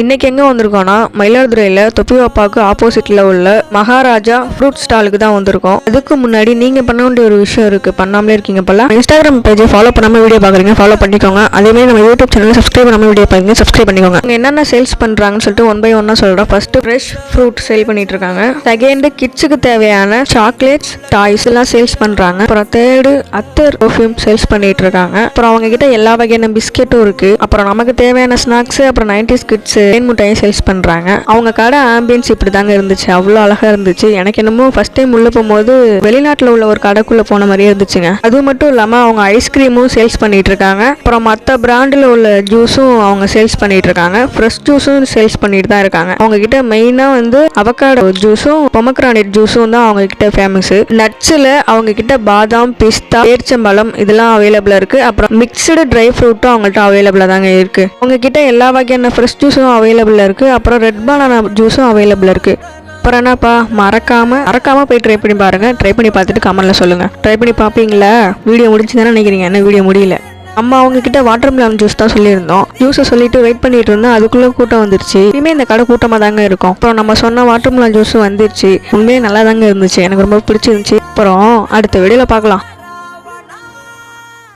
இன்னைக்கு எங்கே வந்திருக்கோம்னா மயிலாடுதுறையில் தொப்பி பாப்பாவுக்கு ஆப்போசிட்டில் உள்ள மகாராஜா ஃப்ரூட் ஸ்டாலுக்கு தான் வந்திருக்கோம். அதுக்கு முன்னாடி நீங்கள் பண்ண வேண்டிய ஒரு விஷயம் இருக்குது, பண்ணாமலே இருக்கீங்க போல. இன்ஸ்டாகிராம் பேஜை ஃபாலோ பண்ணாமல் வீடியோ பார்க்குறீங்க, ஃபாலோ பண்ணிக்கோங்க. அதேமாதிரி நம்ம யூடியூப் சேனலை சப்ஸ்கிரைப் பண்ணாமல் வீடியோ பார்க்குறீங்க, சப்ஸ்கிரைப் பண்ணிக்கோங்க. என்னென்ன சேல்ஸ் பண்ணுறாங்கன்னு சொல்லிட்டு ஒன் பை ஒன்னாக சொல்கிறோம். ஃபர்ஸ்ட் ஃப்ரெஷ் ஃப்ரூட் சேல் பண்ணிட்டு இருக்காங்க. செகண்ட் கிட்ஸுக்கு தேவையான சாக்லேட்ஸ் டாய்ஸ் எல்லாம் சேல்ஸ் பண்ணுறாங்க. அப்புறம் தேர்டு அத்தர் பர்ஃப்யூம் சேல்ஸ் பண்ணிட்டு இருக்காங்க. அப்புறம் அவங்க கிட்ட எல்லா வகையான பிஸ்கெட்டும் இருக்குது. அப்புறம் நமக்கு தேவையான ஸ்நாக்ஸ், அப்புறம் 90s கிட்ஸ் முட்டையும் சேல்ஸ் பண்றாங்க. அவங்க கடை ஆம்பியன்ஸ் இப்படி தாங்க இருந்துச்சு, அவ்வளோ அழகா இருந்துச்சு. எனக்கு என்னமோ ஃபர்ஸ்ட் டைம் உள்ள போகும்போது வெளிநாட்டுல உள்ள ஒரு கடைக்குள்ள போன மாதிரியே இருந்துச்சுங்க. அது மட்டும் இல்லாம அவங்க ஐஸ்கிரீமும் சேல்ஸ் பண்ணிட்டு இருக்காங்க. அப்புறம் மற்ற பிராண்ட்ல உள்ள ஜூஸும் அவங்க சேல்ஸ் பண்ணிட்டு இருக்காங்க. ஃப்ரெஷ் ஜூஸும் சேல்ஸ் பண்ணிட்டு தான் இருக்காங்க. அவங்க கிட்ட மெயினா அவகாடோ ஜூஸும் பொமக்ரானேட் ஜூஸும் தான் அவங்க கிட்ட ஃபேமஸ். நட்ஸ்ல அவங்க கிட்ட பாதாம், பிஸ்தா, பேரிச்சம்பழம் இதெல்லாம் அவைலபிளா இருக்கு. அப்புறம் மிக்ஸ்டு ட்ரை ஃப்ரூட்டும் அவங்கள்ட்ட அவைலபிளா தாங்க இருக்கு. அவங்க கிட்ட எல்லா வகையான ஃப்ரெஷ் ஜூஸும் அவைலபிளா இருக்கு. அப்புறம் ரெட் பனானா ஜூஸும் அவைலபிளா இருக்கு. அப்புறம் என்னப்பா, மறக்காம போய் ட்ரை பண்ணி பாருங்க. ட்ரை பண்ணி பார்த்துட்டு கமெண்ட்ல சொல்லுங்க. ட்ரை பண்ணி பார்ப்பீங்களா? வீடியோ முடிச்சுதானே நினைக்கிறீங்க, என்ன வீடியோ முடியல. நம்ம அவங்க கிட்ட வாட்டர் மெலன் ஜூஸ் தான் சொல்லியிருந்தோம். ஜூஸை சொல்லிட்டு வெயிட் பண்ணிட்டு இருந்தோம். அதுக்குள்ள கூட்டம் வந்துருச்சு. இனிமே இந்த கடை கூட்டமாக தாங்க இருக்கும். அப்புறம் நம்ம சொன்ன வாட்டர் மெலன் ஜூஸும் வந்துருச்சு. உண்மையே நல்லா தாங்க இருந்துச்சு, எனக்கு ரொம்ப பிடிச்சிருந்துச்சு. அப்புறம் அடுத்த வீடியோல பார்க்கலாம்.